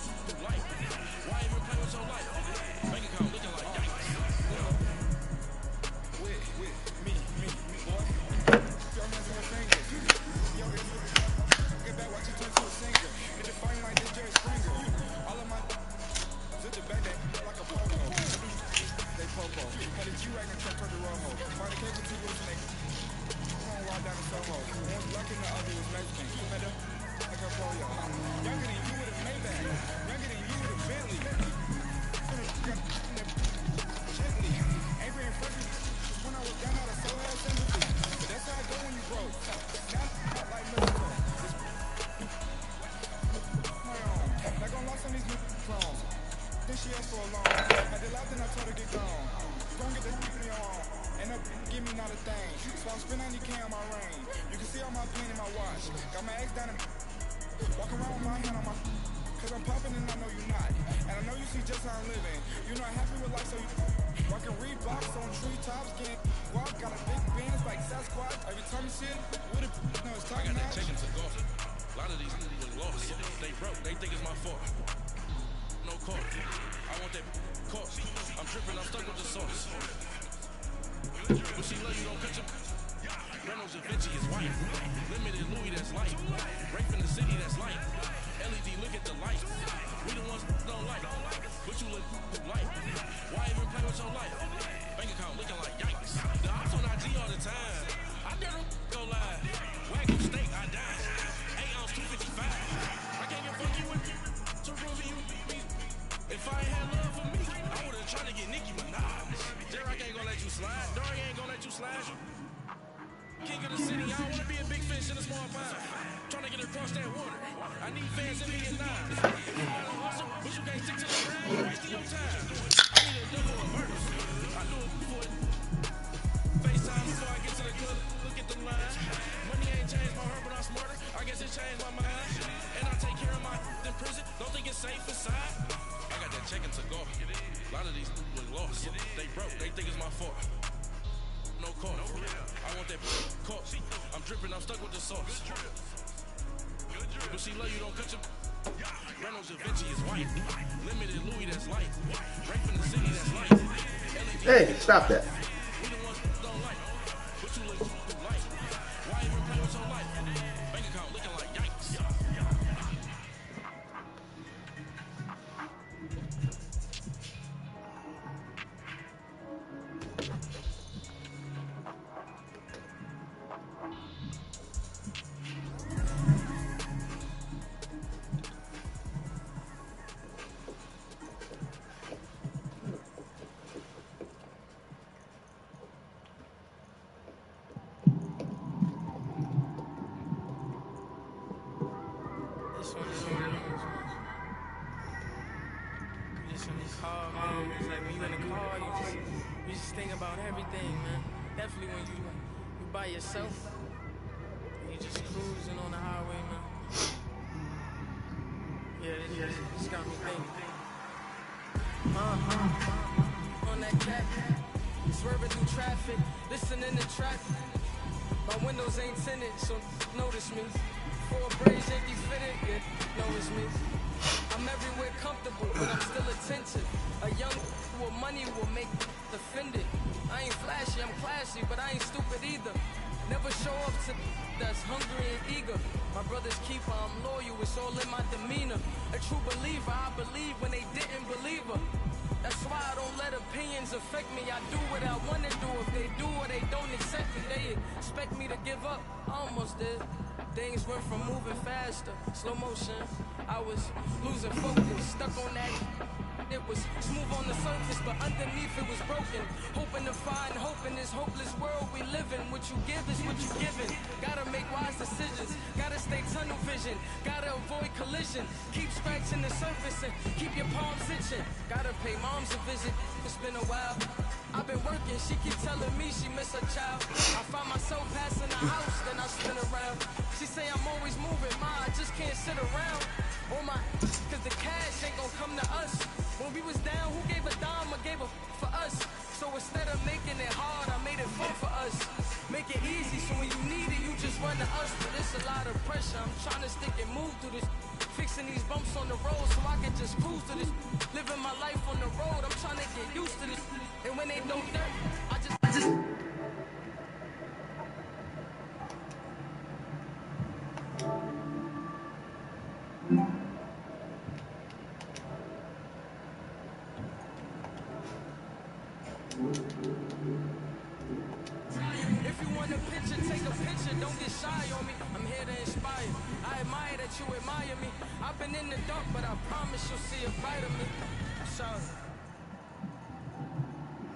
Why even play with your life? Bank account looking like yikes. With me, boy. Your hands in your fingers. Yo, get back, watch you turn to a singer. Get your fighting like this Jerry Springer. All of my zip the back that like a pogo. They popo. Had a G-Wagon truck turned to Rojo. Find a cable two wheels and they walk down the Soho. One's black and the other was Mexican. Had a like a polio. Younger than you with a Maybach. Younger than you with a Bentley. Gently. Angry and frustrated. When I was down out of soul had sympathy. But that's how I go when you broke. Now not like Mexico. My own. Not gonna lost on these new clones. Then she asked for a loan. I did loud, then I told her get gone. Don't get to keep me on. And up, give me not a thing. So I'm spending 90K on my ring. You can see all my pain in my watch. Got my ex down and walk around with my hand on my. Cause I'm popping and I know you're not. And I know you see just how I'm living. You're not happy with life, so you rockin' Reeboks on treetops, getting walk. Got a big bands like Sasquatch. Every time you see it, with it, no, it's talking. I got that chicken to golf. A lot of these niggas lost. They broke. They think it's my fault. No court. I want that court. I'm tripping. I'm stuck with the sauce. But she love you, don't cut your. Reynolds and Vinci is white. Limited Louis, that's light. Rape in the city, that's light. LED, look at the light. We the ones don't like. But you look like. Why even play with your life? Bank account looking like yikes. The ops on IG all the time. I never go live. Wagyu steak, I die. 8 ounce 255. I can't get fuck you with to prove you. If I ain't had love for me, I would've tried to get Nicki Minaj. Derek ain't gonna let you slide. Dory ain't gonna let you slide. King of the city, I don't wanna be a big fish in a small pond. Trying to get across that water. I need fans in Vietnam. If you wanna hustle, but you can't stick to the ground, you're wasting your time. I need a double of murders. I do it for it. FaceTime before I get to the club. Look at the line. Money ain't changed my heart, but I'm smarter. I guess it changed my mind. And I take care of my in prison. Don't think it's safe inside. I got that chicken to go. A lot of these people lost. They broke. They think it's my fault. No court. I want that court. I'm dripping, I'm stuck with the sauce. But she love you, don't cut your. Reynolds and Vinci is white. Limited Louis, that's light. Rape in the city, that's light. Hey, stop that. We the ones don't like. But you look like. Why even play with your life? Bank account looking like yikes. It's like when you in the car, you just think about everything, man. Definitely when you by yourself, you just cruising on the highway, man. Yeah, this got me thinking. On that cat, swerving through traffic, listening to traffic. My windows ain't tinted, so notice me. 4 braids empty fitted, yeah, know it's me. I'm everywhere comfortable, but I'm still attentive. A young with money will make offended. I ain't flashy, I'm classy, but I ain't stupid either. Never show up to that's hungry and eager. My brother's keeper, I'm loyal, it's all in my demeanor. A true believer, I believe when they didn't believe her. That's why I don't let opinions affect me. I do what I want to do. If they do or they don't accept me, they expect me to give up. I almost did. Things went from moving faster, slow motion. I was losing focus, stuck on that. It was smooth on the surface, but underneath it was broken. Hoping to find hope in this hopeless world we live in. What you give is what you given. Gotta make wise decisions. Gotta stay tunnel vision. Gotta avoid collision. Keep scratching the surface and keep your palms itching. Gotta pay moms a visit. It's been a while. I've been working. She keep telling me she miss her child. I find myself passing the house, then I spin around. She say I'm always moving. Ma, I just can't sit around. Oh my, cause the cash ain't gonna come to us. When we was down, who gave a dime or gave a for us? So instead of making it hard, I made it fun for us. Make it easy, so when you need it, you just run to us. But it's a lot of pressure. I'm trying to stick and move through this. Fixing these bumps on the the road so I can just cruise to this. Living my life on the road, I'm trying to get used to this. And when they know dirt, I just If you want a picture, take a picture, don't get shy on me. I'm here to inspire. I admire that you admire me. I've been in the dark, but I promise you'll see a bright of me. I'm sorry.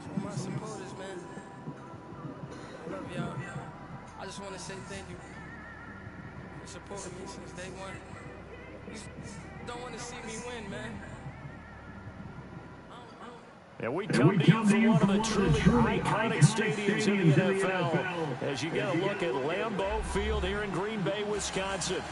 To all my supporters, man. I love y'all. I just want to say thank you for supporting me since day one. You don't want to see me win, man. And we come to you from one of the truly iconic stadiums in the NFL as you get a look at Lambeau Field here in Green Bay, Wisconsin.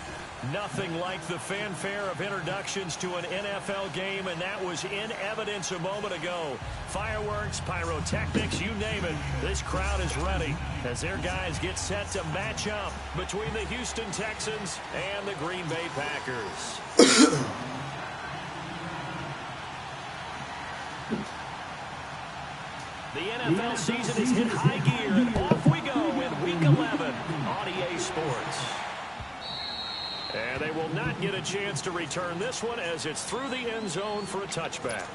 Nothing like the fanfare of introductions to an NFL game, and that was in evidence a moment ago. Fireworks, pyrotechnics, you name it. This crowd is ready as their guys get set to match up between the Houston Texans and the Green Bay Packers. The NFL season is hit high gear, and off we go in Week 11 on EA Sports. And they will not get a chance to return this one as it's through the end zone for a touchback.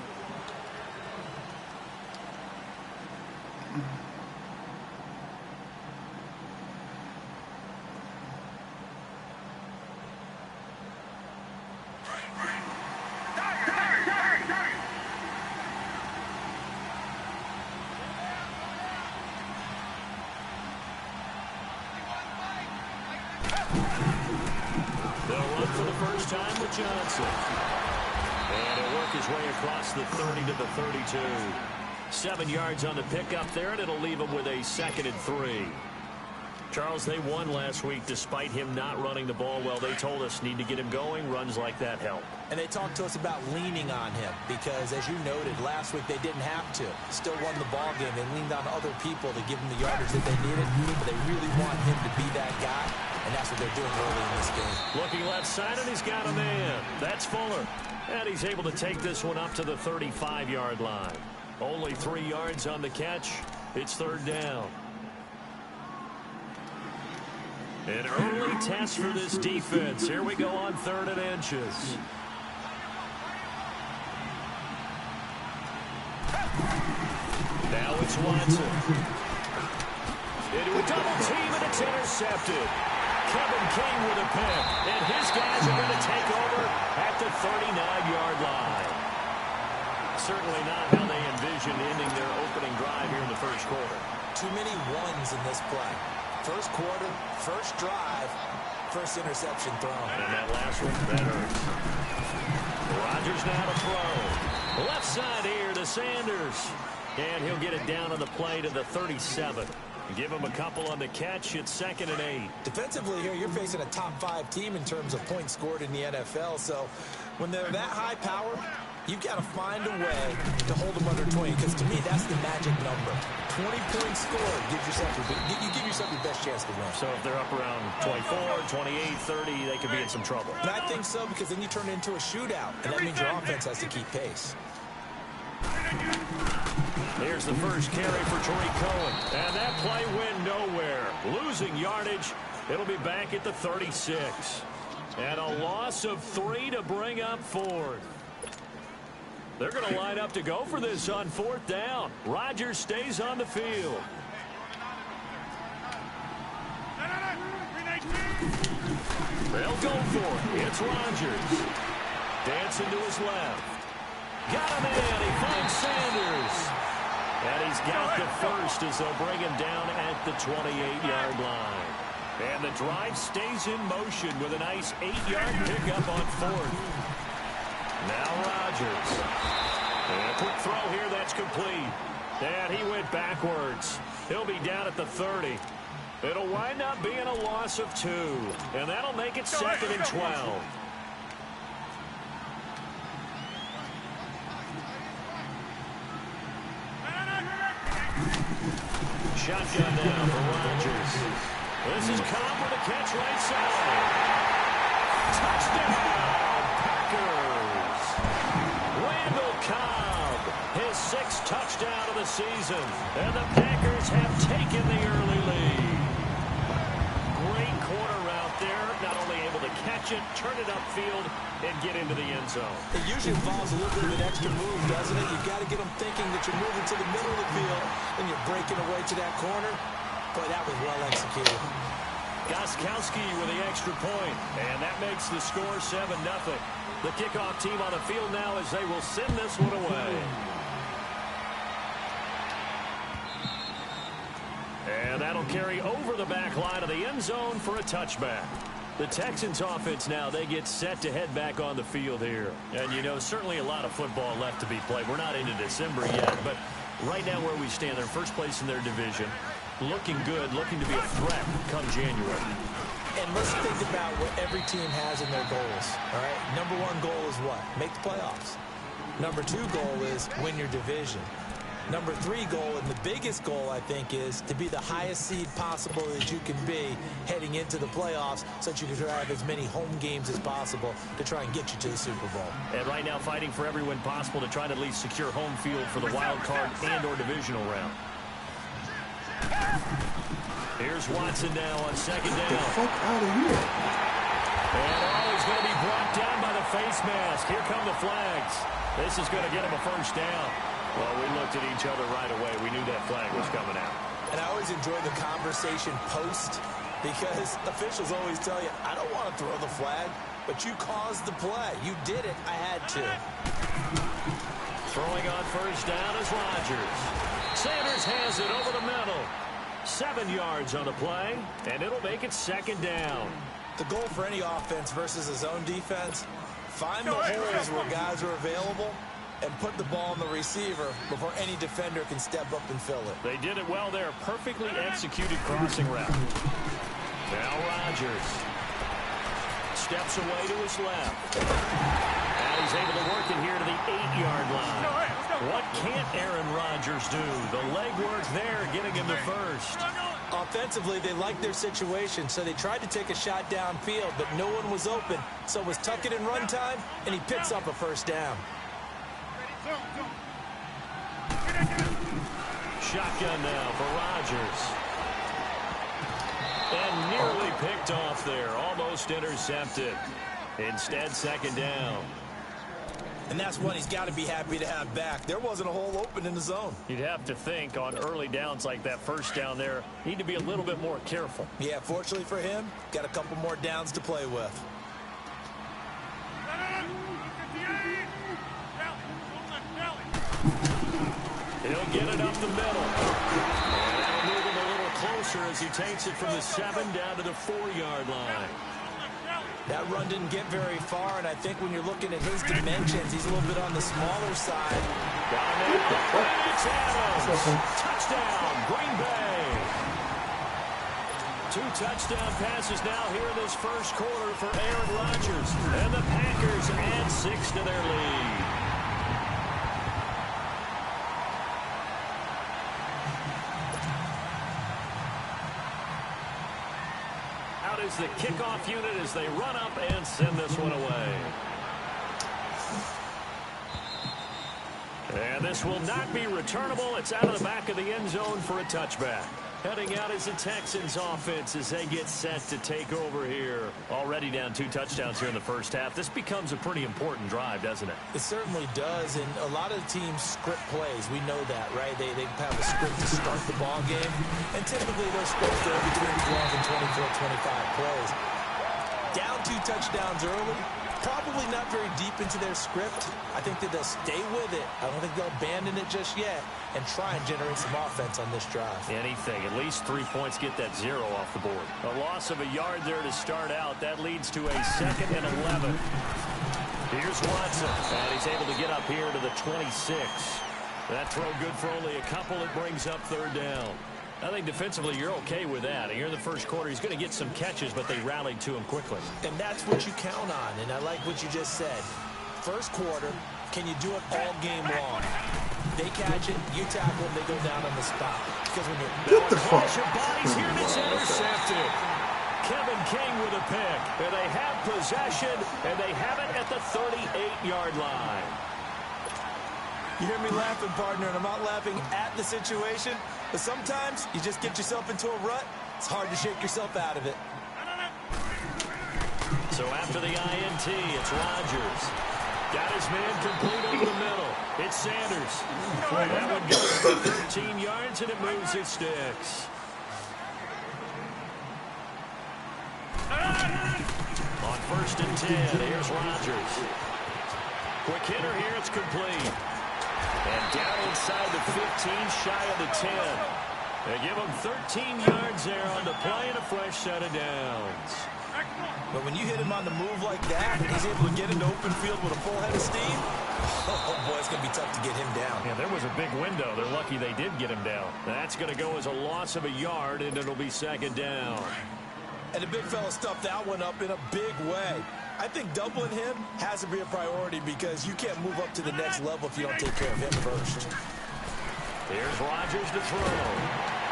Johnson. And he'll work his way across the 30 to the 32. 7 yards on the pickup there, and it'll leave him with a 2nd and 3. Charles, they won last week despite him not running the ball well. They told us need to get him going. Runs like that help. And they talked to us about leaning on him because, as you noted, last week they didn't have to. Still won the ball game. They leaned on other people to give him the yardage that they needed, but they really want him to be that guy, and that's what they're doing early in this game. Looking left side, and he's got a man. That's Fuller. And he's able to take this one up to the 35-yard line. Only 3 yards on the catch. It's 3rd down. An early test for this defense. Here we go on 3rd and inches. Now it's Watson. Into a double team, and it's intercepted. Kevin King with a pick, and his guys are going to take over at the 39-yard line. Certainly not how they envisioned ending their opening drive here in the first quarter. Too many ones in this play. First quarter, first drive, first interception thrown. And that last one, that hurts. Rodgers now to throw. Left side here to Sanders. And he'll get it down on the play to the 37. Give him a couple on the catch. It's 2nd and 8. Defensively here, you're facing a top 5 team in terms of points scored in the NFL. So when they're that high powered, you've got to find a way to hold them under 20, because to me, that's the magic number. 20 points scored, you give yourself your best chance to win. So if they're up around 24, 28, 30, they could be in some trouble. And I think so, because then you turn it into a shootout, and that means your offense has to keep pace. Here's the first carry for Tariq Cohen, and that play went nowhere. Losing yardage, it'll be back at the 36. And a loss of 3 to bring up 4th. They're going to line up to go for this on 4th down. Rodgers stays on the field. They'll go for it. It's Rodgers. Dancing to his left. Got him in. He finds Sanders. And he's got the first as they'll bring him down at the 28-yard line. And the drive stays in motion with a nice 8-yard pickup on 4th. Now Rodgers. And a quick throw here, that's complete. And he went backwards. He'll be down at the 30. It'll wind up being a loss of 2. And that'll make it 2nd and 12. Shotgun now for Rodgers. This is Cobb with a catch right side. Touchdown, Packers. the season. And the Packers have taken the early lead. Great corner route there. Not only able to catch it, turn it upfield, and get into the end zone. It usually involves a little bit of an extra move, doesn't it? You've got to get them thinking that you're moving to the middle of the field and you're breaking away to that corner. Boy, that was well executed. Gostkowski with the extra point, and that makes the score 7-0. The kickoff team on the field now as they will send this one away. And that'll carry over the back line of the end zone for a touchback. The Texans offense now, they get set to head back on the field here. And, you know, certainly a lot of football left to be played. We're not into December yet, but right now where we stand, they're first place in their division. Looking good, looking to be a threat come January. And let's think about what every team has in their goals, all right? Number one goal is what? Make the playoffs. Number two goal is win your division. Number three goal, and the biggest goal, I think, is to be the highest seed possible that you can be heading into the playoffs so that you can have as many home games as possible to try and get you to the Super Bowl. And right now fighting for every win possible to try to at least secure home field for the wild card and or divisional round. Here's Watson now on second down. Get the fuck out of here. And he's going to be brought down by the face mask. Here come the flags. This is going to get him a first down. Well, we looked at each other right away. We knew that flag was coming out. And I always enjoy the conversation post because officials always tell you, I don't want to throw the flag, but you caused the play. You did it. I had to. Throwing on first down is Rodgers. Sanders has it over the middle. 7 yards on the play, and it'll make it second down. The goal for any offense versus his own defense, find the holes where guys are available and put the ball on the receiver before any defender can step up and fill it. They did it well there. Perfectly executed crossing route. Now Rodgers steps away to his left. And he's able to work it here to the 8-yard line. What can't Aaron Rodgers do? The legwork there getting him to first. Offensively, they liked their situation, so they tried to take a shot downfield, but no one was open. So it was tuck it in run time, and he picks up a first down. Shotgun now for Rodgers. And nearly picked off there. Almost intercepted. Instead, second down. And that's one he's got to be happy to have back. There wasn't a hole open in the zone. You'd have to think on early downs like that first down there, need to be a little bit more careful. Yeah, fortunately for him, got a couple more downs to play with. He'll get it up the middle. And that'll move him a little closer as he takes it from the 7 down to the 4-yard line. That run didn't get very far, and I think when you're looking at his dimensions, he's a little bit on the smaller side. It's Adams. Touchdown, Green Bay. 2 touchdown passes now here in this first quarter for Aaron Rodgers. And the Packers add 6 to their lead. Is the kickoff unit as they run up and send this one away. And this will not be returnable. It's out of the back of the end zone for a touchback. Heading out is the Texans offense as they get set to take over here. Already down 2 touchdowns here in the first half. This becomes a pretty important drive, doesn't it? It certainly does, and a lot of teams script plays. We know that, right? They have a script to start the ball game, and typically those scripts are between 12 and 24, 25 plays. Down 2 touchdowns early, probably not very deep into their script. I think that they'll stay with it. I don't think they'll abandon it just yet and try and generate some offense on this drive. Anything. At least 3 points, get that 0 off the board. A loss of a yard there to start out. That leads to a 2nd and 11. Here's Watson. And he's able to get up here to the 26. That throw good for only a couple. It brings up 3rd down. I think defensively you're okay with that. Here in the first quarter, he's going to get some catches, but they rallied to him quickly. And that's what you count on, and I like what you just said. First quarter, can you do it all game long? They catch it, you tackle them, they go down on the spot. Because when you're... Get the fuck. Your bodies here, and it's intercepted. Kevin King with a pick. And they have possession, and they have it at the 38-yard line. You hear me laughing, partner, and I'm not laughing at the situation, but sometimes you just get yourself into a rut. It's hard to shake yourself out of it. So after the INT, it's Rodgers. Got his man complete over the middle. It's Sanders. That one goes for 13 yards, and it moves his sticks. On 1st and 10, here's Rodgers. Quick hitter here, it's complete. And down inside the 15, shy of the 10. They give him 13 yards there on the play and a fresh set of downs. But when you hit him on the move like that, and he's able to get into open field with a full head of steam, oh boy, it's going to be tough to get him down. Yeah, there was a big window. They're lucky they did get him down. That's going to go as a loss of a yard, and it'll be 2nd down. And the big fella stuffed that one up in a big way. I think doubling him has to be a priority because you can't move up to the next level if you don't take care of him first. Here's Rodgers to throw.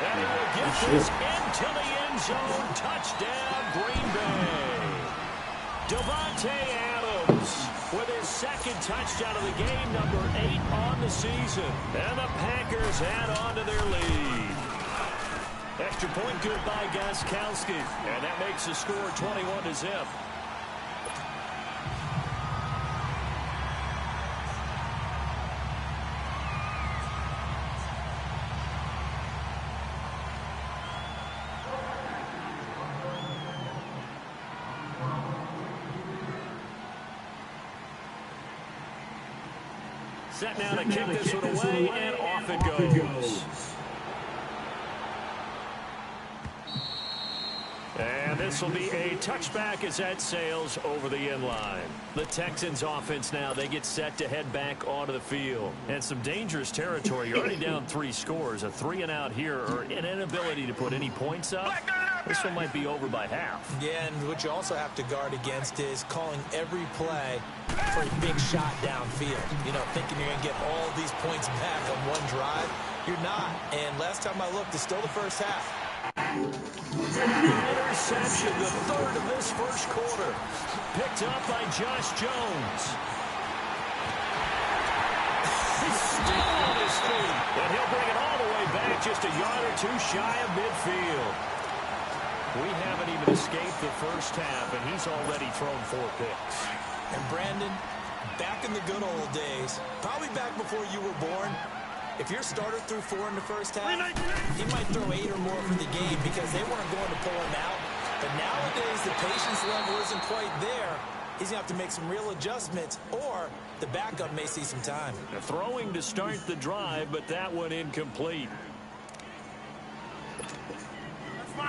And he will get this into the end zone. Touchdown, Green Bay. Devontae Adams with his 2nd touchdown of the game, number 8 on the season. And the Packers add on to their lead. Extra point good by Gostkowski. And that makes the score 21-0. Set now to kick this one away, and off it goes. And this will be a touchback as that sails over the end line. The Texans offense now, they get set to head back onto the field. And some dangerous territory. You're already down 3 scores. A 3-and-out here, or an inability to put any points up. This one might be over by half. Yeah, and what you also have to guard against is calling every play for a big shot downfield. You know, thinking you're going to get all these points back on one drive. You're not. And last time I looked, it's still the first half. Interception, the 3rd of this first quarter. Picked up by Josh Jones. He's still on his feet. And he'll bring it all the way back, just a yard or 2 shy of midfield. We haven't even escaped the first half, and he's already thrown 4 picks. And Brandon, back in the good old days, probably back before you were born, if your starter threw 4 in the first half, he might throw 8 or more for the game because they weren't going to pull him out. But nowadays, the patience level isn't quite there. He's going to have to make some real adjustments, or the backup may see some time. Throwing to start the drive, but that one incomplete.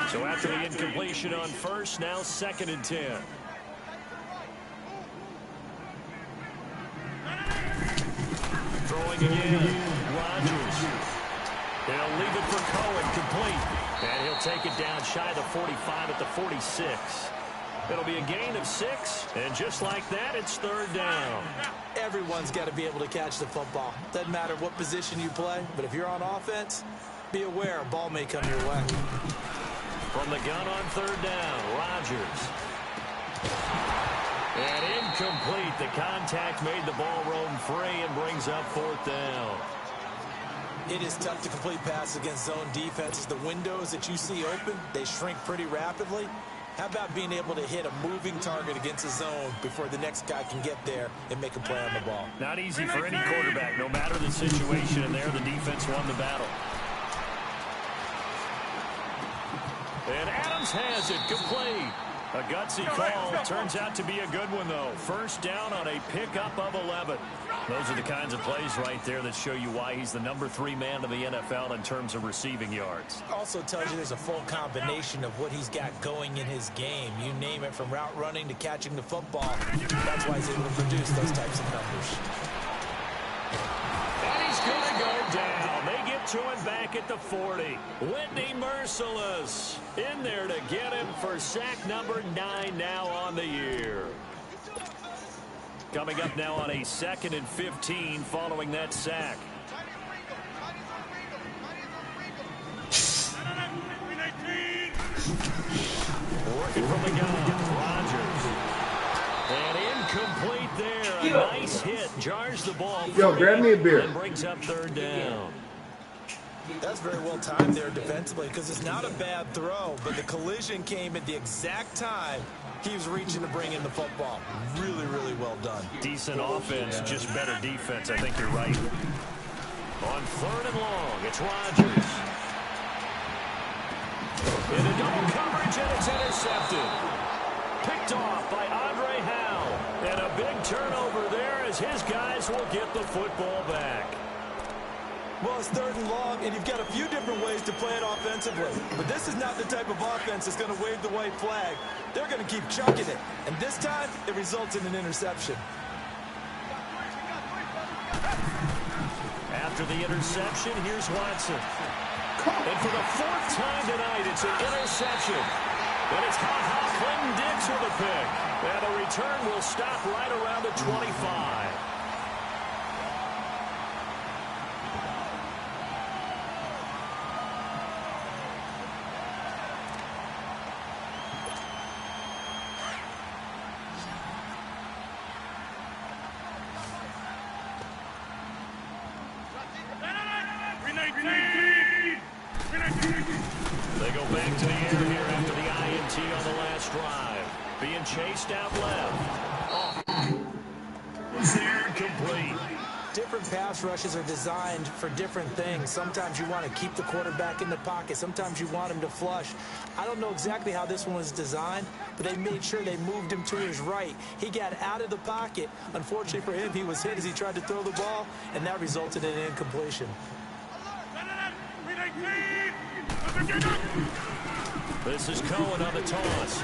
So after the incompletion on first, now 2nd and 10. Throwing again, Rodgers. He'll leave it for Cohen, complete. And he'll take it down shy of the 45 at the 46. It'll be a gain of 6, and just like that, it's 3rd down. Everyone's got to be able to catch the football. Doesn't matter what position you play, but if you're on offense, be aware a ball may come your way. From the gun on 3rd down, Rodgers. And incomplete. The contact made the ball roam free and brings up 4th down. It is tough to complete passes against zone defenses. The windows that you see open, they shrink pretty rapidly. How about being able to hit a moving target against a zone before the next guy can get there and make a play on the ball? Not easy for any quarterback. No matter the situation, and there the defense won the battle. And Adams has it, complete. A gutsy call. Turns out to be a good one, though. 1st down on a pickup of 11. Those are the kinds of plays right there that show you why he's the number 3 man in the NFL in terms of receiving yards. Also tells you there's a full combination of what he's got going in his game. You name it, from route running to catching the football. That's why he's able to produce those types of numbers. And he's going to go down. They get to it back at the 40. Whitney Merciless in there to get him for sack number 9 now on the year. Coming up now on a 2nd and 15 following that sack. Working from the gun, Rodgers. And incomplete there a nice hit, jars the ball. Yo, grab me a beer. And brings up third down. That's very well timed there defensively because it's not a bad throw, but the collision came at the exact time he was reaching to bring in the football. Really, really well done. Decent offense, just better defense. I think you're right. On third and long, it's Rodgers. In a double coverage, and it's intercepted. Picked off by Andre Howe. And a big turnover there as his guys will get the football back. Well, it's third and long, and you've got a few different ways to play it offensively. But this is not the type of offense that's going to wave the white flag. They're going to keep chucking it. And this time, it results in an interception. After the interception, here's Watson. And for the fourth time tonight, it's an interception. And it's Clinton Diggs with a pick. And the return will stop right around the 25. They go back to the air here after the INT on the last drive. Being chased out left. Complete. Different pass rushes are designed for different things. Sometimes you want to keep the quarterback in the pocket. Sometimes you want him to flush. I don't know exactly how this one was designed, but they made sure they moved him to his right. He got out of the pocket. Unfortunately for him, he was hit as he tried to throw the ball, and that resulted in an incompletion. This is Cohen on the toss.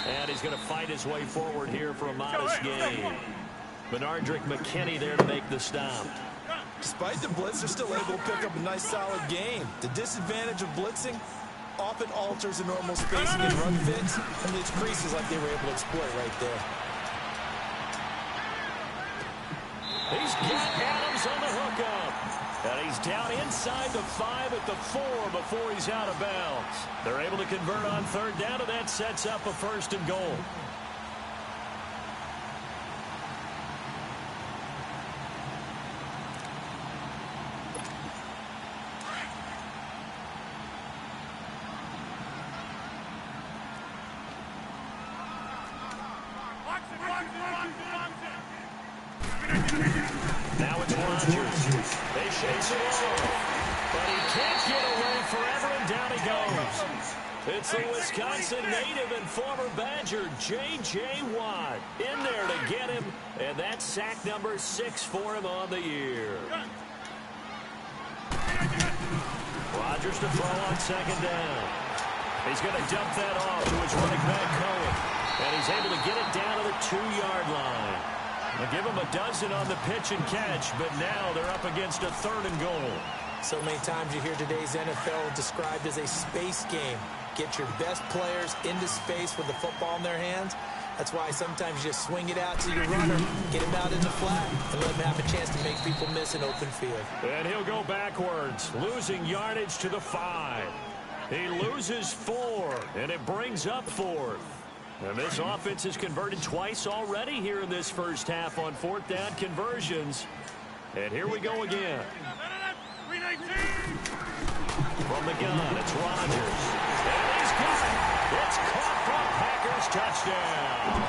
And he's going to fight his way forward here for a modest gain. Benardrick McKinney there to make the stop. Despite the blitz, they're still able to pick up a nice solid gain. The disadvantage of blitzing often alters the normal spacing and run fits, and leaves creases like they were able to exploit right there. He's got Adams on the hookup. And he's down inside the 5 at the 4 before he's out of bounds. They're able to convert on third down, and that sets up a first and goal. Now it's Rodgers. They chase it off, but he can't get away forever, and down he goes. It's the Wisconsin native and former Badger, J.J. Watt, in there to get him, and that's sack number 6 for him on the year. Rodgers to throw on second down. He's going to dump that off to his running back, Cohen, and he's able to get it down to the 2-yard line. They'll give him a dozen on the pitch and catch, but now they're up against a third and goal. So many times you hear today's NFL described as a space game. Get your best players into space with the football in their hands. That's why sometimes you just swing it out to your runner, get him out in the flat, and let him have a chance to make people miss an open field. And he'll go backwards, losing yardage to the 5. He loses 4, and it brings up 4th. And this offense has converted twice already here in this first half on fourth down conversions. And here we go again. From the gun, it's Rodgers. And he's got it. It's caught for Packers touchdown.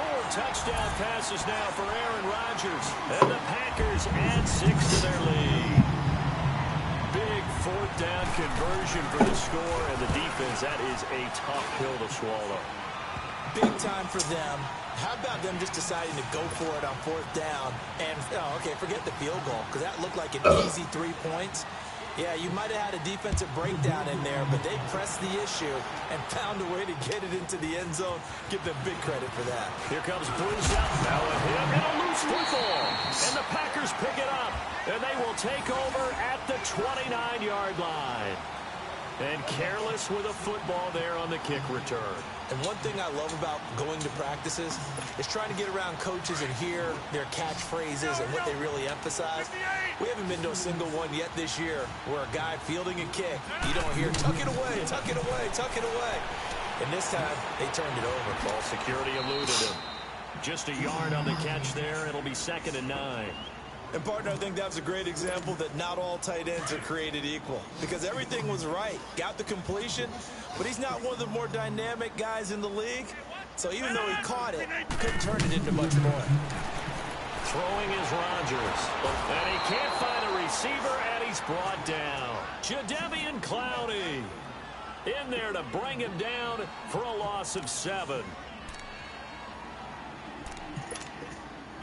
4 touchdown passes now for Aaron Rodgers. And the Packers add 6 to their lead. Big fourth down conversion for the score, and the defense, that is a tough pill to swallow. Big time for them. How about them just deciding to go for it on fourth down? And, okay, forget the field goal, because that looked like an easy 3 points. Yeah, you might have had a defensive breakdown in there, but they pressed the issue and found a way to get it into the end zone. Give them big credit for that. Here comes Bruce out now with him, and a loose football. And the Packers pick it up, and they will take over at the 29-yard line. And careless with a football there on the kick return. And one thing I love about going to practices is trying to get around coaches and hear their catchphrases and what they really emphasize. We haven't been to a single one yet this year where a guy fielding a kick, you don't hear, tuck it away, tuck it away, tuck it away. And this time, they turned it over. Ball security eluded him. Just a yard on the catch there. It'll be 2nd and 9. And, partner, I think that's a great example that not all tight ends are created equal. Because everything was right. Got the completion, but he's not one of the more dynamic guys in the league. So even though he caught it, couldn't turn it into much more. Throwing is Rodgers. And he can't find a receiver, and he's brought down. Jadeveon Clowney in there to bring him down for a loss of 7.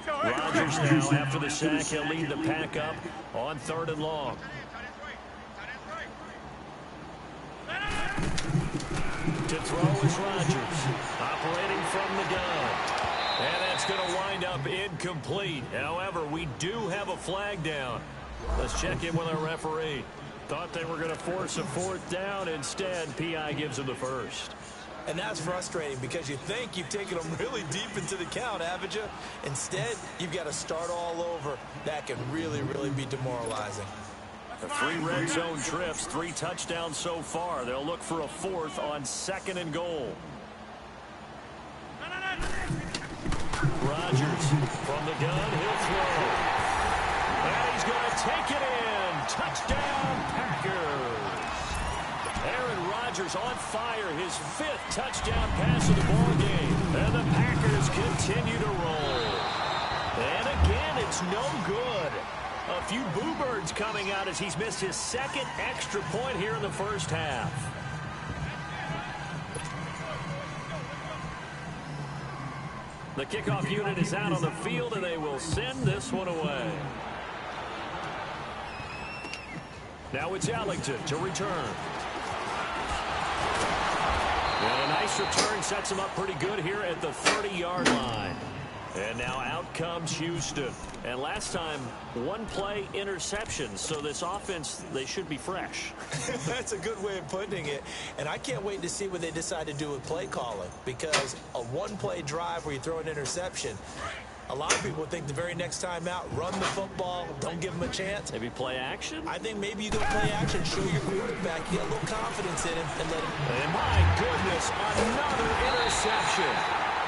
Rodgers now, after the sack, he'll lead the pack up on 3rd and long. To throw is Rodgers, operating from the gun. And that's going to wind up incomplete. However, we do have a flag down. Let's check in with our referee. Thought they were going to force a 4th down. Instead, PI gives them the first. And that's frustrating because you think you've taken them really deep into the count, haven't you? Instead, you've got to start all over. That can really, really be demoralizing. 3 red zone trips, 3 touchdowns so far. They'll look for a 4th on 2nd and goal. Rodgers from the gun, he'll throw. And he's going to take it in. Touchdown, Packers. Aaron Rodgers on fire, his 5th touchdown pass of the ball game. And the Packers continue to roll. And again, it's no good. A few boo birds coming out as he's missed his 2nd extra point here in the first half. The kickoff unit is out on the field, and they will send this one away. Now it's Ellington to return. And a nice return sets him up pretty good here at the 30-yard line. And now out comes Houston. And last time, 1-play interception. So this offense, they should be fresh. That's a good way of putting it. And I can't wait to see what they decide to do with play calling. Because a 1-play drive where you throw an interception, a lot of people think the very next time out, run the football, don't give them a chance. Maybe play action? I think maybe you go play action, show your quarterback, get a little confidence in him, and let him. And my goodness, another interception.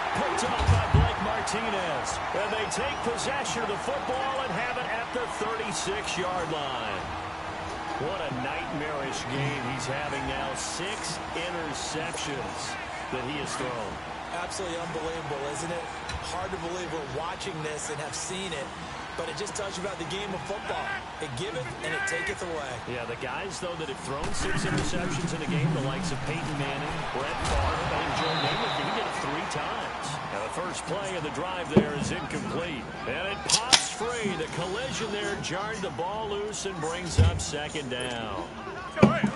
Picked up by Blake Martinez. And they take possession of the football and have it at the 36-yard line. What a nightmarish game he's having now. 6 interceptions that he has thrown. Absolutely unbelievable, isn't it? Hard to believe we're watching this and have seen it, but it just tells you about the game of football. It giveth and it taketh away. Yeah, the guys, though, that have thrown 6 interceptions in a game, the likes of Peyton Manning, Brett Favre, and Joe Namath, he did it 3 times. Now, the first play of the drive there is incomplete. And it pops free. The collision there jarred the ball loose and brings up 2nd down.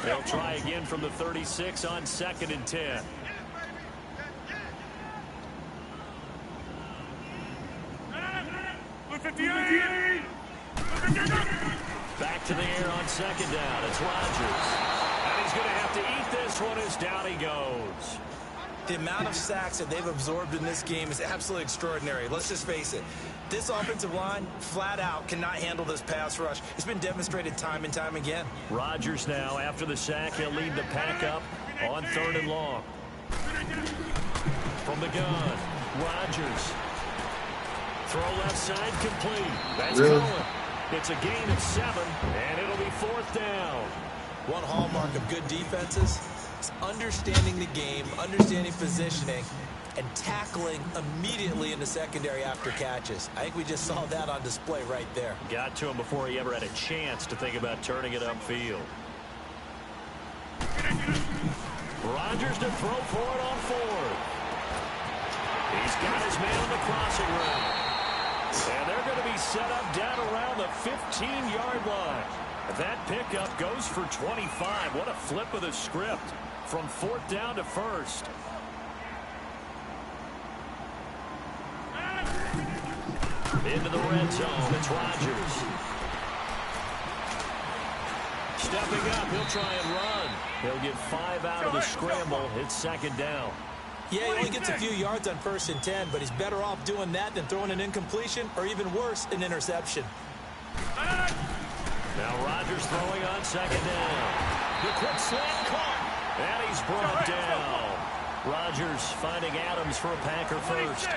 They'll try again from the 36 on 2nd and 10. Back to the air on 2nd down. It's Rodgers. And he's going to have to eat this one as down he goes. The amount of sacks that they've absorbed in this game is absolutely extraordinary. Let's just face it. This offensive line, flat out, cannot handle this pass rush. It's been demonstrated time and time again. Rodgers now, after the sack, he'll lead the pack up on 3rd and long. From the gun, Rodgers. Throw left side complete. That's going. It's a gain of 7, and it'll be 4th down. One hallmark of good defenses is understanding the game, understanding positioning, and tackling immediately in the secondary after catches. I think we just saw that on display right there. Got to him before he ever had a chance to think about turning it upfield. Rodgers to throw for it on 4th. He's got his man on the crossing route. And they're going to be set up down around the 15-yard line. That pickup goes for 25. What a flip of the script from 4th down to 1st. Into the red zone, it's Rodgers. Stepping up, he'll try and run. He'll get 5 out of the scramble. It's 2nd down. Yeah, he only gets a few yards on 1st and 10, but he's better off doing that than throwing an incompletion or even worse, an interception. Now Rodgers throwing on 2nd down. The quick slant caught, and he's brought down. Rodgers finding Adams for a Packer first.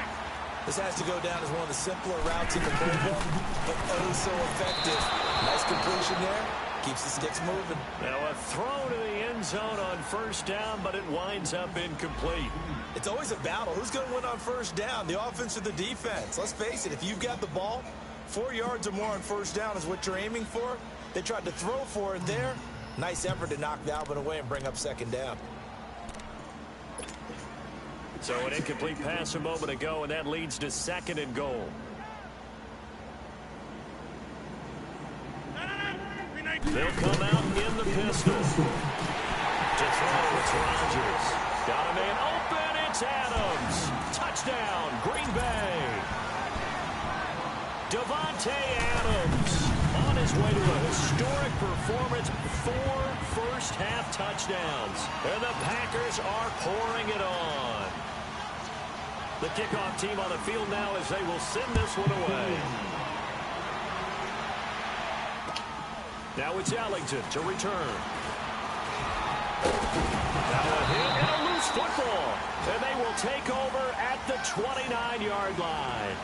This has to go down as one of the simpler routes in the playbook, but oh so effective. Nice completion there. Keeps the sticks moving. Now a throw to the end zone on first down, but it winds up incomplete. It's always a battle. Who's going to win on first down, the offense or the defense? Let's face it, if you've got the ball, 4 yards or more on first down is what you're aiming for. They tried to throw for it there. Nice effort to knock that one away and bring up second down. So an incomplete pass a moment ago, and that leads to 2nd and goal. They'll come out in the pistol. To throw, it's Rodgers. Got a man open, it's Adams. Touchdown, Green Bay. Devontae Adams on his way to a historic performance. 4 first-half touchdowns. And the Packers are pouring it on. The kickoff team on the field now as they will send this one away. Now it's Ellington to return. Now a hit and a loose football. And they will take over at the 29-yard line.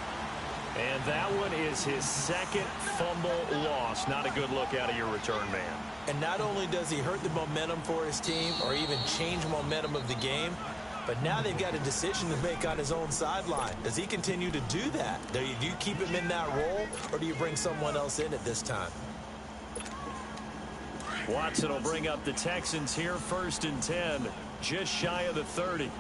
And that one is his 2nd fumble loss. Not a good look out of your return man. And not only does he hurt the momentum for his team or even change momentum of the game, but now they've got a decision to make on his own sideline. Does he continue to do that? Do you keep him in that role, or do you bring someone else in at this time? Watson will bring up the Texans here, 1st and 10, just shy of the 30.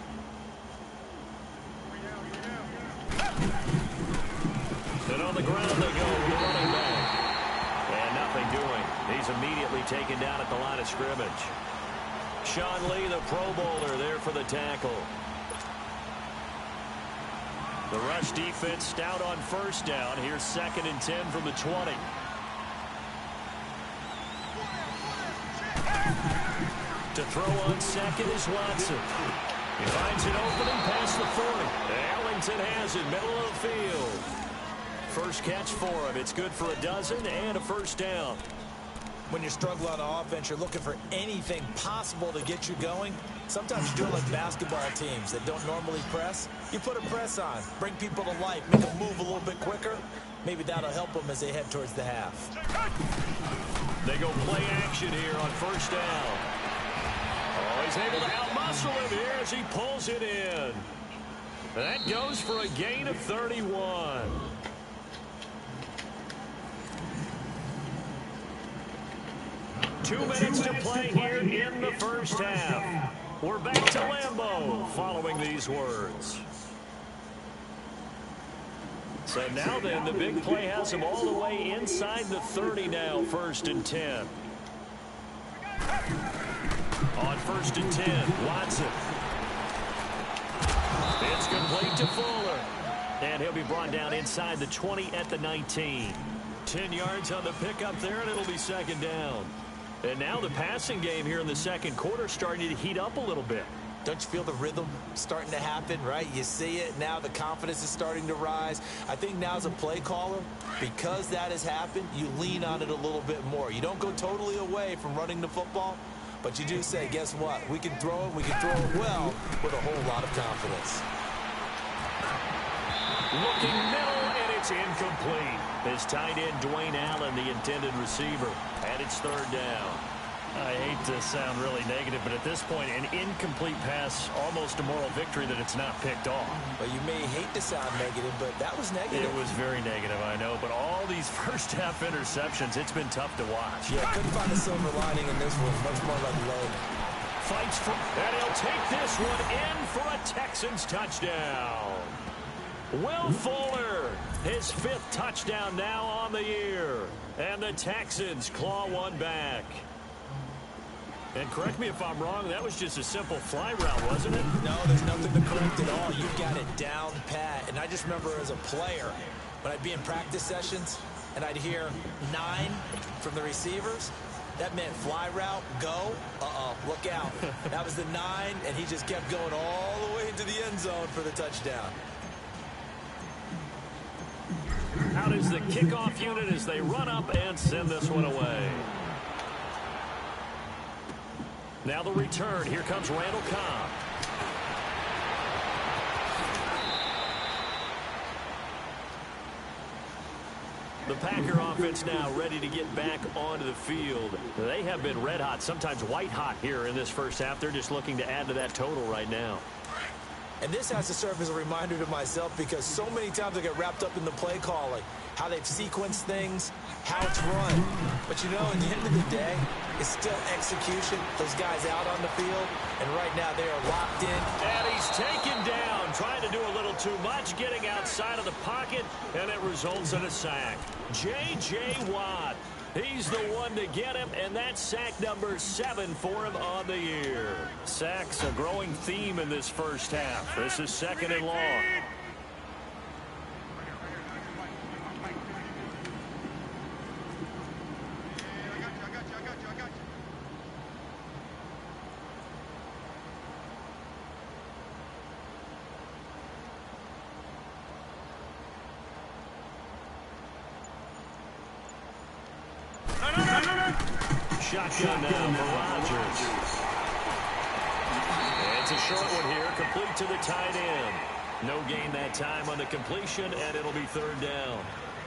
And on the ground they go, running back. And nothing doing. He's immediately taken down at the line of scrimmage. Sean Lee, the Pro Bowler, there for the tackle. The rush defense stout on first down. Here's 2nd and 10 from the 20. To throw on 2nd is Watson. He finds an opening past the 40. Ellington has it, middle of the field. First catch for him. It's good for a dozen and a first down. When you're struggling on offense, you're looking for anything possible to get you going. Sometimes you do it like basketball teams that don't normally press. You put a press on, bring people to life, make them move a little bit quicker. Maybe that'll help them as they head towards the half. They go play action here on first down. Oh, he's able to outmuscle him here as he pulls it in. That goes for a gain of 31. Two minutes to play here in the first half. We're back to Lambeau following these words. So now then, the big play has him all the way inside the 30 now, 1st and 10. On 1st and 10, Watson. It's complete to Fuller. And he'll be brought down inside the 20 at the 19. 10 yards on the pickup there, and it'll be 2nd down. And now the passing game here in the 2nd quarter starting to heat up a little bit. Don't you feel the rhythm starting to happen, right? You see it now, the confidence is starting to rise. I think now as a play caller, because that has happened, you lean on it a little bit more. You don't go totally away from running the football, but you do say, guess what? We can throw it well with a whole lot of confidence. Looking middle, and it's incomplete. His tight end, Dwayne Allen, the intended receiver, and it's 3rd down. I hate to sound really negative, but at this point, an incomplete pass, almost a moral victory that it's not picked off. Well, you may hate to sound negative, but that was negative. It was very negative, I know, but all these first-half interceptions, it's been tough to watch. Yeah, couldn't find a silver lining in this one. Much more like low. Fights for, and he'll take this one in for a Texans touchdown. Will Fuller, his 5th touchdown now on the year. And the Texans claw one back. And correct me if I'm wrong, that was just a simple fly route, wasn't it? No, there's nothing to correct at all. You got it down pat. And I just remember as a player, when I'd be in practice sessions, and I'd hear 9 from the receivers, that meant fly route, go, look out. That was the 9, and he just kept going all the way into the end zone for the touchdown. Out is the kickoff unit as they run up and send this one away. Now the return. Here comes Randall Cobb. The Packer offense now ready to get back onto the field. They have been red hot, sometimes white hot here in this first half. They're just looking to add to that total right now. And this has to serve as a reminder to myself because so many times I get wrapped up in the play calling, how they've sequenced things, how it's run. But, you know, at the end of the day, it's still execution. Those guys out on the field, and right now they are locked in. And he's taken down, trying to do a little too much, getting outside of the pocket, and it results in a sack. J.J. Watt. He's the one to get him, and that's sack number 7 for him on the year. Sacks, a growing theme in this first half. This is 2nd and long. Shotgun now for Rodgers. It's a short one here, complete to the tight end. No gain that time on the completion, and it'll be 3rd down.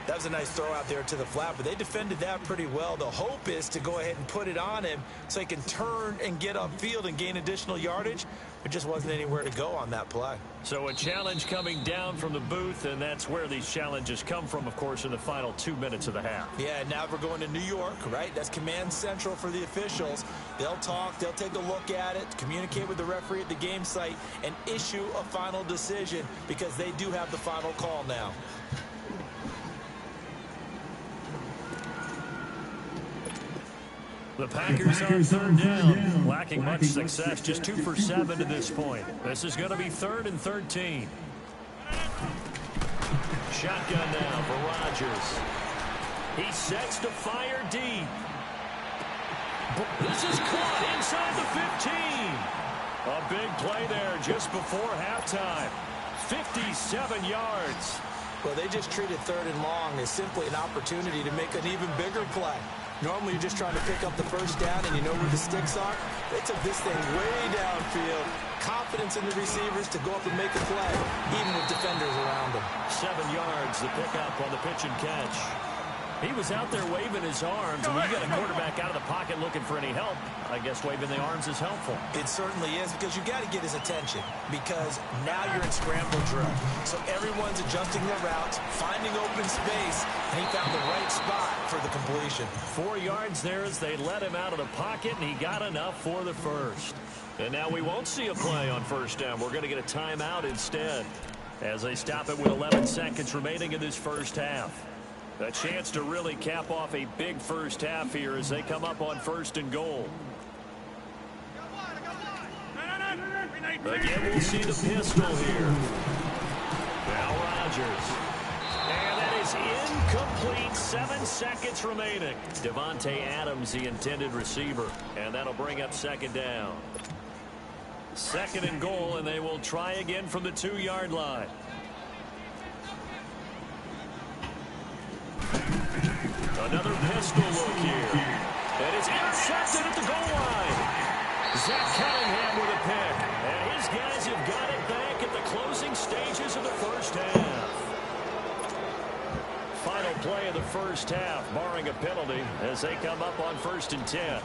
That was a nice throw out there to the flat, but they defended that pretty well. The hope is to go ahead and put it on him so he can turn and get upfield and gain additional yardage. There just wasn't anywhere to go on that play. So a challenge coming down from the booth, and that's where these challenges come from, of course, in the final 2 minutes of the half. Yeah, now we're going to New York, right? That's command central for the officials. They'll talk, they'll take a look at it, communicate with the referee at the game site, and issue a final decision because they do have the final call now. The Packers on 3rd down, lacking much success, just 2 for 7 to this point. This is going to be 3rd and 13. Shotgun now for Rodgers. He sets to fire deep. This is caught inside the 15. A big play there just before halftime. 57 yards. Well, they just treated 3rd and long as simply an opportunity to make an even bigger play. Normally, you're just trying to pick up the first down, and you know where the sticks are. They took this thing way downfield. Confidence in the receivers to go up and make a play, even with defenders around them. 7 yards, the pickup on the pitch and catch. He was out there waving his arms, and when you got a quarterback out of the pocket looking for any help, I guess waving the arms is helpful. It certainly is, because you got to get his attention, because now you're in scramble drill. So everyone's adjusting their routes, finding open space, and he found the right spot for the completion. 4 yards there as they let him out of the pocket, and he got enough for the first. And now we won't see a play on 1st down. We're going to get a timeout instead as they stop it with 11 seconds remaining in this first half. A chance to really cap off a big first half here as they come up on 1st and goal. Again, we'll see the pistol here. Now Rodgers. And that is incomplete. 7 seconds remaining. Devontae Adams, the intended receiver. And that'll bring up 2nd down. 2nd and goal, and they will try again from the 2-yard line. Another pistol look here. And it's intercepted at the goal line. Zach Cunningham with a pick. And his guys have got it back at the closing stages of the first half. Final play of the first half, barring a penalty, as they come up on 1st and 10.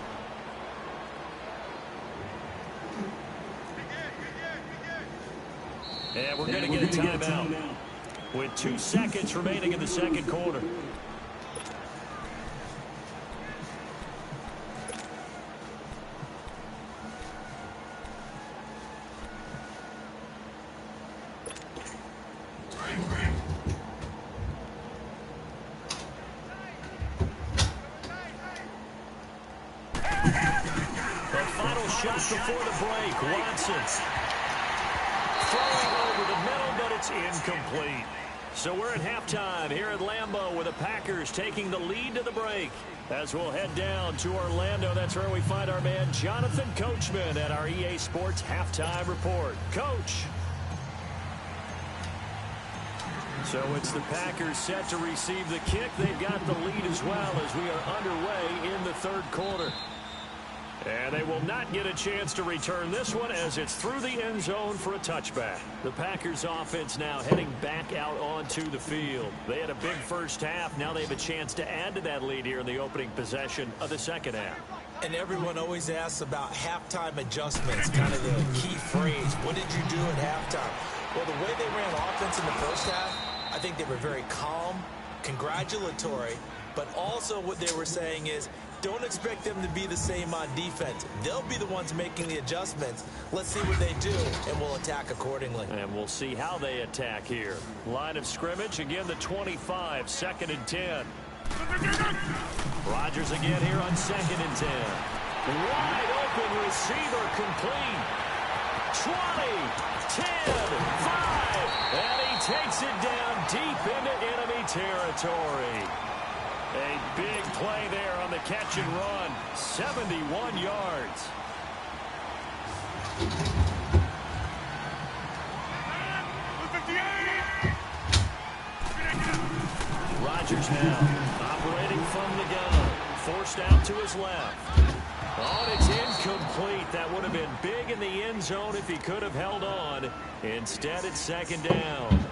And we're going to get a timeout with 2 seconds remaining in the 2nd quarter. Before the break, Watson throwing over the middle, but it's incomplete. So we're at halftime here at Lambeau with the Packers taking the lead to the break. As we'll head down to Orlando, that's where we find our man Jonathan Coachman at our EA Sports Halftime Report. Coach. So it's the Packers set to receive the kick. They've got the lead as well as we are underway in the 3rd quarter. And they will not get a chance to return this one as it's through the end zone for a touchback. The Packers offense now heading back out onto the field. They had a big first half. Now they have a chance to add to that lead here in the opening possession of the second half. And everyone always asks about halftime adjustments, kind of the key phrase. What did you do at halftime? Well, the way they ran offense in the first half, I think they were very calm, congratulatory, but also what they were saying is, don't expect them to be the same on defense. They'll be the ones making the adjustments. Let's see what they do, and we'll attack accordingly. And we'll see how they attack here. Line of scrimmage, again the 25, 2nd and 10. Rodgers again here on 2nd and 10. Wide open receiver complete. 20, 10, 5, and he takes it down deep into enemy territory. A big play there on the catch and run. 71 yards. Rodgers now operating from the gun. Forced out to his left. Oh, and it's incomplete. That would have been big in the end zone if he could have held on. Instead, it's 2nd down.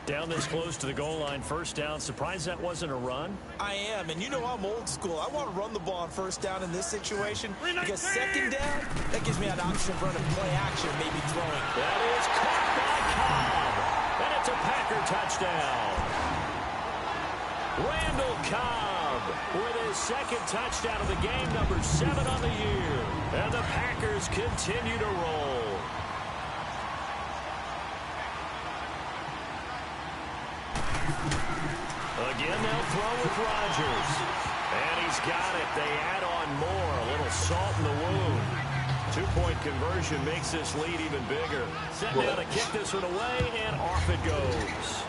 Down this close to the goal line, 1st down. Surprised that wasn't a run? I am, and you know I'm old school. I want to run the ball on 1st down in this situation because 2nd down, that gives me an option for running play action, maybe throwing. That is caught by Cobb, and it's a Packer touchdown. Randall Cobb with his 2nd touchdown of the game, number 7 on the year. And the Packers continue to roll. Again, they'll throw with Rodgers. And he's got it. They add on more. A little salt in the wound. 2-point conversion makes this lead even bigger. Set down to kick this one away, and off it goes.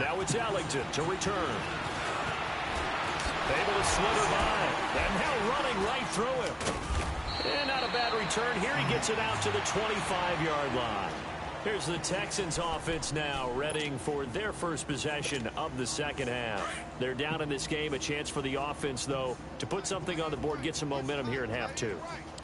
Now it's Ellington to return. Able to slither by. And now running right through him. And not a bad return. Here he gets it out to the 25-yard line. Here's the Texans offense now readying for their first possession of the second half. They're down in this game. A chance for the offense, though, to put something on the board, get some momentum here in half two.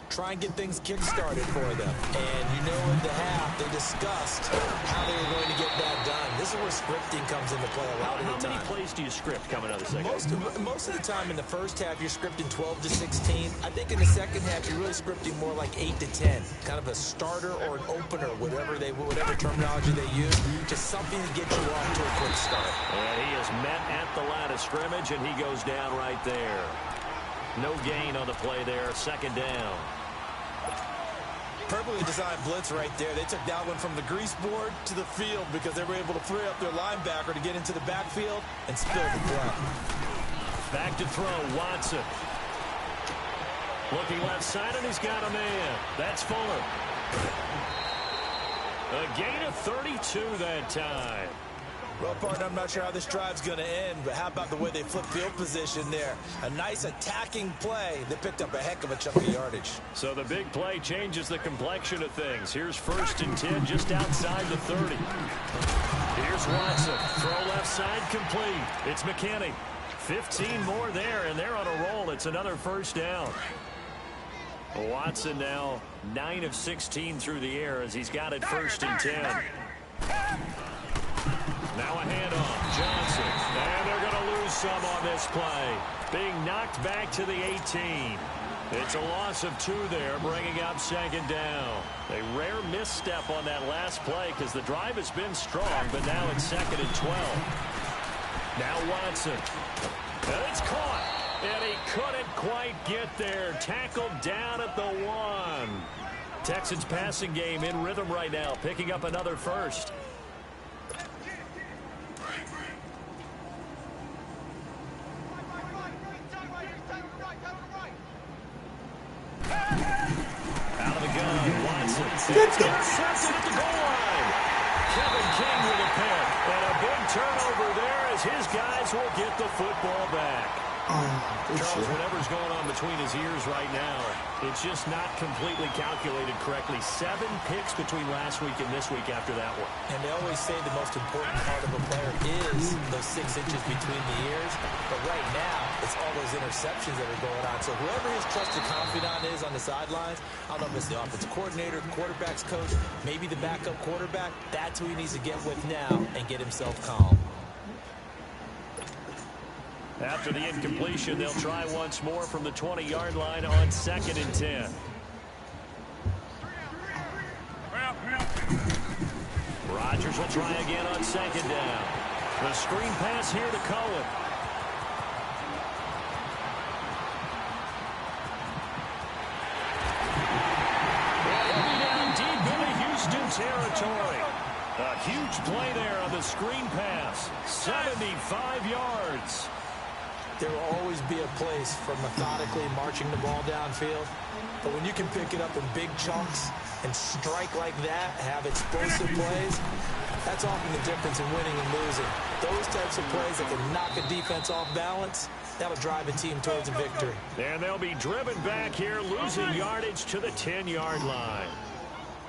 Try and get things kick-started for them. And you know in the half, they discussed how they were going to get that done. This is where scripting comes into play a lot of the time. How many plays do you script coming out of the second half? Most of the time in the first half, you're scripting 12 to 16. I think in the second half, you're really scripting more like 8 to 10. Kind of a starter or an opener, whatever terminology they use. Just something to get you off to a quick start. And he is met at the line of scrimmage, and he goes down right there. No gain on the play there. 2nd down. Perfectly designed blitz right there. They took that one from the grease board to the field because they were able to free up their linebacker to get into the backfield and spill the play. Back to throw, Watson. Looking left side, and he's got a man. That's Fuller. A gain of 32 that time. Well, partner, I'm not sure how this drive's going to end, but how about the way they flipped field position there? A nice attacking play that picked up a heck of a chunk of yardage. So the big play changes the complexion of things. Here's 1st and 10 just outside the 30. Here's Watson. Throw left side complete. It's McKinney. 15 more there, and they're on a roll. It's another 1st down. Watson now 9 of 16 through the air as he's got it 1st and 10. Now a handoff, Johnson, and they're going to lose some on this play. Being knocked back to the 18. It's a loss of 2 there, bringing up 2nd down. A rare misstep on that last play because the drive has been strong, but now it's 2nd and 12. Now Watson, and it's caught, and he couldn't quite get there. Tackled down at the 1. Texans passing game in rhythm right now, picking up another 1st. Out of the gun, Watson. Intercepted at the goal line. Kevin King with a pick. And a big turnover there as his guys will get the football back. Charles, whatever's going on between his ears right now, it's just not completely calculated correctly. 7 picks between last week and this week after that one. And they always say the most important part of a player is those 6 inches between the ears. But right now, it's all those interceptions that are going on. So whoever his trusted confidant is on the sidelines, I don't know if it's the offensive coordinator, the quarterback's coach, maybe the backup quarterback, that's who he needs to get with now and get himself calm. After the incompletion, they'll try once more from the 20-yard line on 2nd and 10. Rodgers will try again on 2nd down. The screen pass here to Cohen. He'll be down deep into Houston territory. A huge play there on the screen pass. 75 yards. There will always be a place for methodically marching the ball downfield. But when you can pick it up in big chunks and strike like that, have explosive plays, that's often the difference in winning and losing. Those types of plays that can knock a defense off balance, that'll drive a team towards a victory. And they'll be driven back here, losing yardage to the 10-yard line.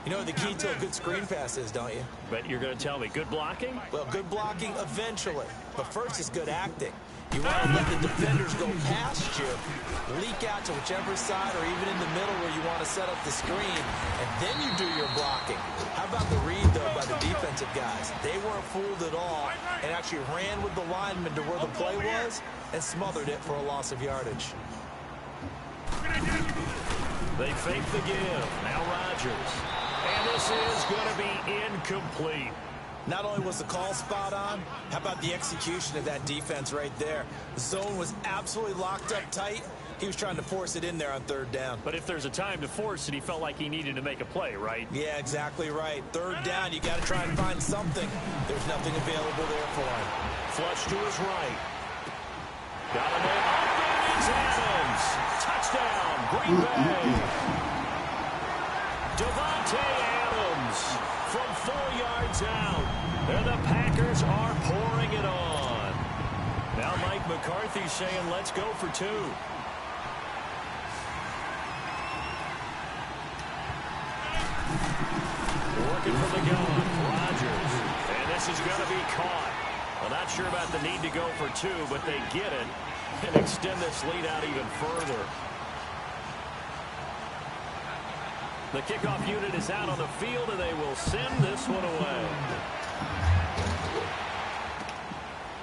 You know what the key to a good screen pass is, don't you? But you're going to tell me, good blocking? Well, good blocking eventually. But first is good acting. You want to let the defenders go past you, leak out to whichever side or even in the middle where you want to set up the screen, and then you do your blocking. How about the read, though, by the defensive guys? They weren't fooled at all and actually ran with the lineman to where the play was and smothered it for a loss of yardage. They fake the give. Now Rodgers. And this is going to be incomplete. Not only was the call spot on, how about the execution of that defense right there? The zone was absolutely locked up tight. He was trying to force it in there on 3rd down. But if there's a time to force it, he felt like he needed to make a play, right? Yeah, exactly right. 3rd down, you got to try and find something. There's nothing available there for him. Flush to his right. Got him in. Open is Adams. Touchdown, Green Bay. Devontae Adams from 4 yards out. And the Packers are pouring it on. Now Mike McCarthy saying, let's go for 2. Working from the gun, Rodgers. And this is going to be caught. I'm not sure about the need to go for 2, but they get it and extend this lead out even further. The kickoff unit is out on the field, and they will send this one away.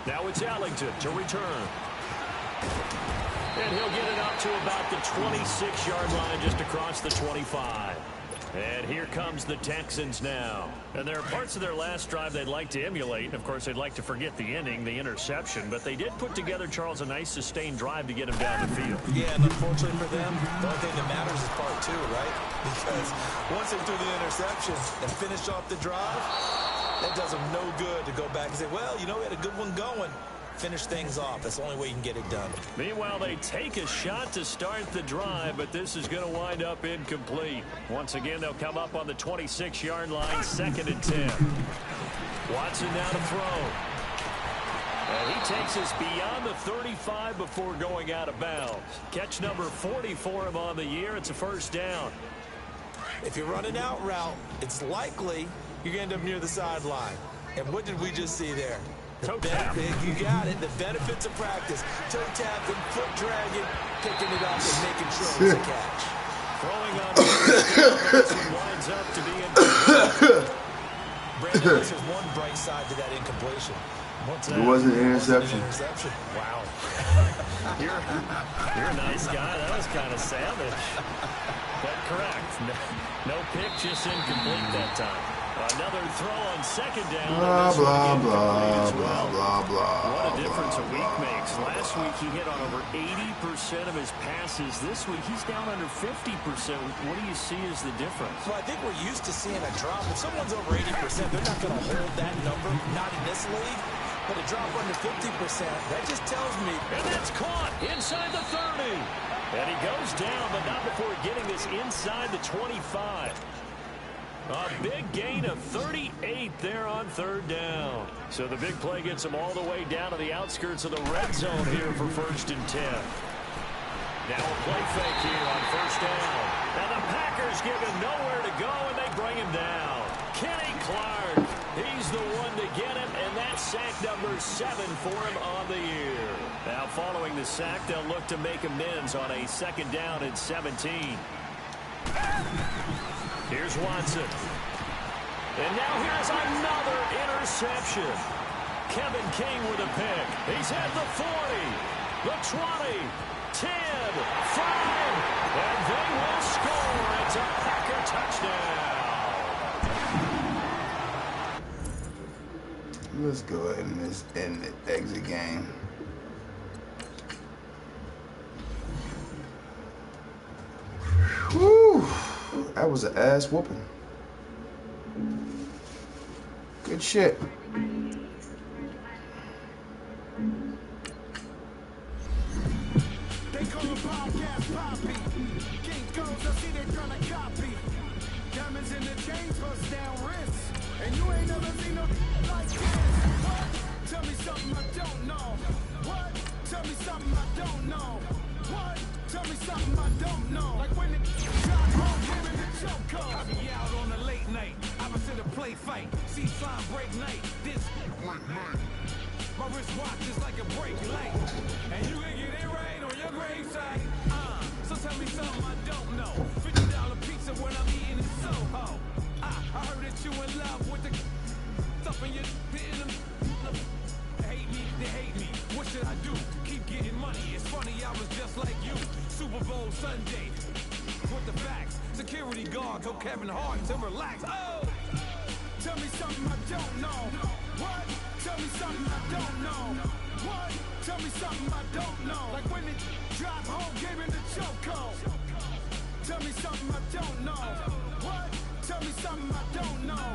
Now it's Ellington to return. And he'll get it up to about the 26-yard line, just across the 25. And here comes the Texans now. And there are parts of their last drive they'd like to emulate. Of course, they'd like to forget the ending, the interception. But they did put together, Charles, a nice sustained drive to get him down the field. Yeah, and unfortunately for them, the only thing that matters is part 2, right? Because once they threw the interception and finished off the drive, that does them no good to go back and say, well, you know, we had a good one going. Finish things off. That's the only way you can get it done. Meanwhile, they take a shot to start the drive, but this is going to wind up incomplete. Once again, they'll come up on the 26-yard line, 2nd and 10. Watson now to throw. And he takes us beyond the 35 before going out of bounds. Catch number 40 for him on the year. It's a 1st down. If you run an out route, it's likely you're going to end up near the sideline. And what did we just see there? Toe tap. You got it. The benefits of practice. Toe tapping, foot dragging, picking it up and making sure it's a catch. Throwing on this one winds up to be incomplete. Brandon, this is one bright side to that incompletion. What's It that? wasn't an interception. Wow. You're a nice guy. That was kind of savage. But correct. No pick, just incomplete that time. Another throw on 2nd down. Blah, blah, blah, blah, blah, blah. What a difference a week makes. Last week he hit on over 80% of his passes. This week he's down under 50%. What do you see as the difference? Well, I think we're used to seeing a drop. If someone's over 80%, they're not going to hold that number, not in this league. But a drop under 50%, that just tells me. And that's caught inside the 30. And he goes down, but not before getting this inside the 25. A big gain of 38 there on third down. So the big play gets them all the way down to the outskirts of the red zone here for 1st and 10. Now a play fake here on 1st down. And the Packers give him nowhere to go, and they bring him down. Kenny Clark, he's the one to get him, and that's sack number 7 for him on the year. Now following the sack, they'll look to make amends on a 2nd down and 17. Here's Watson. And now here's another interception. Kevin King with a pick. He's at the 40, the 20, 10, 5, and they will score. It's a Packer touchdown. Let's go ahead and end the exit game. Whew. That was an ass whooping. Good shit. They call him podcast Poppy. King goes, I see they tryna copy. Diamonds in the chains, bust down wrists. And you ain't never seen no like this. What? Tell me something I don't know. What? Tell me something I don't know. What? Tell me something I don't know. Like when it got home, him in the chokehold. I be out on a late night, opposite a play fight. See slime break night. This my wristwatch is like a brake light. And you can get it right on your gravesite. So tell me something I don't know. $50 pizza when I'm eating in Soho. I heard that you in love with the stuff in your hitting them. They hate me. What should I do? Keep getting money. It's funny, I was just like you. Super Bowl Sunday. With the facts. Security guard told Kevin Hart to relax. Oh! Tell me something I don't know. What? Tell me something I don't know. What? Tell me something I don't know. Like when it dropped home, gave in the chokehold. Tell me something I don't know. What? Tell me something I don't know.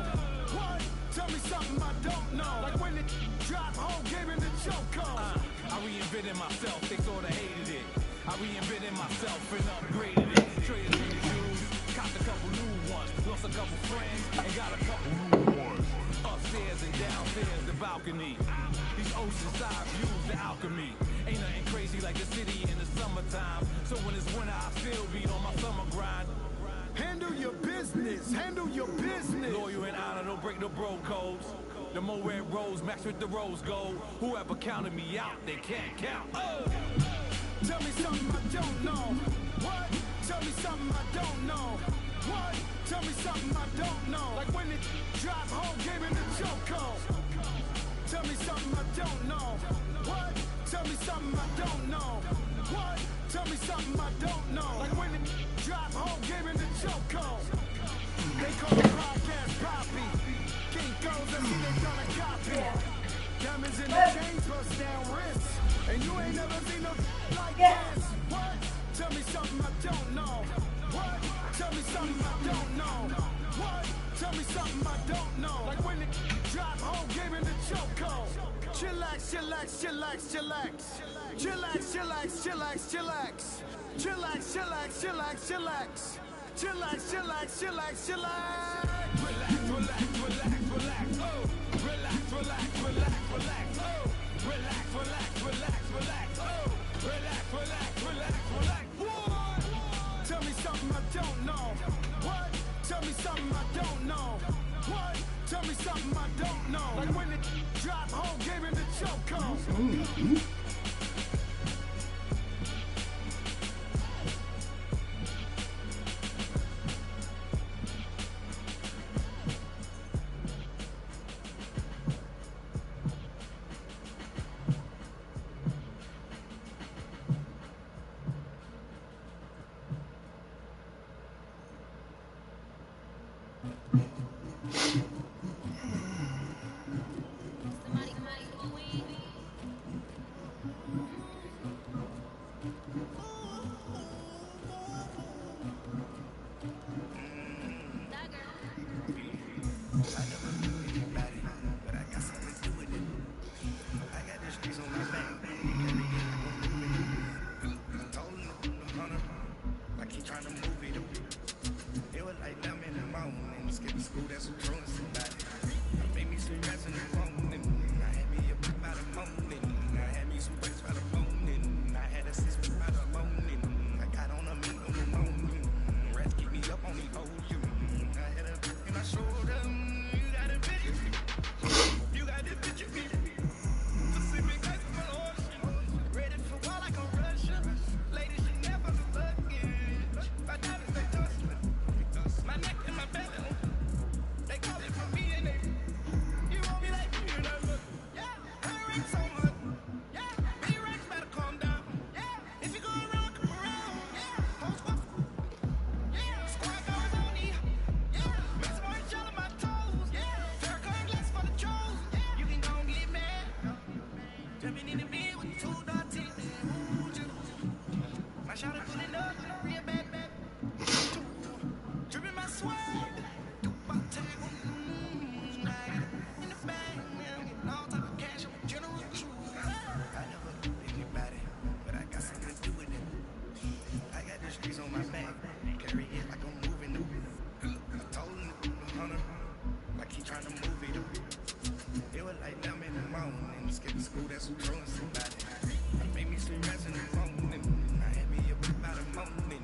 What? Tell me something I don't know. Like when it dropped home, gave in the chokehold. I reinvented myself, they sorta hated it. I reinvented myself and upgraded it. Traded in the shoes, copped a couple new ones. Lost a couple friends and got a couple new ones. Upstairs and downstairs, the balcony. These oceanside views, the alchemy. Ain't nothing crazy like the city in the summertime. So when it's winter, I still be on my summer grind. Handle your business, handle your business. Loyal and honor, don't break the bro codes. The more red rose match with the rose gold. Whoever counted me out, they can't count. Oh! Tell me something I don't know. What? Tell me something I don't know. What? Tell me something I don't know. Like when it dropped home, gave in the chokehold. Tell me something I don't know. What? Tell me something I don't know. What? Tell me something I don't know. Like when it dropped home, gave in the chokehold. They call the podcast Poppy. King goes, I see they tryna copy. Diamonds in the chains, bust down wrists. And you ain't never seen no like this. What? Tell me something I don't know. What? Tell me something I don't know. What? Tell me something I don't know. Like when it dropped home, gave in the chokehold. Chillax, chillax, chillax, chillax. Chillax, chillax, chillax, chillax. Chillax, chillax, chillax, chillax. Chillax, chillax, chillax, chillax. Relax, relax, relax, relax. Oh, relax, relax, relax, relax. Oh, relax, relax, relax, relax. Oh, relax, relax, relax, relax. What? Tell me something I don't know. What? Tell me something I don't know. What? Tell me something I don't know. Like when it dropped home, gave in the chokehold. morning. Skip to school, that's who trolling somebody. I made me some rest in the morning. I had me up about a morning.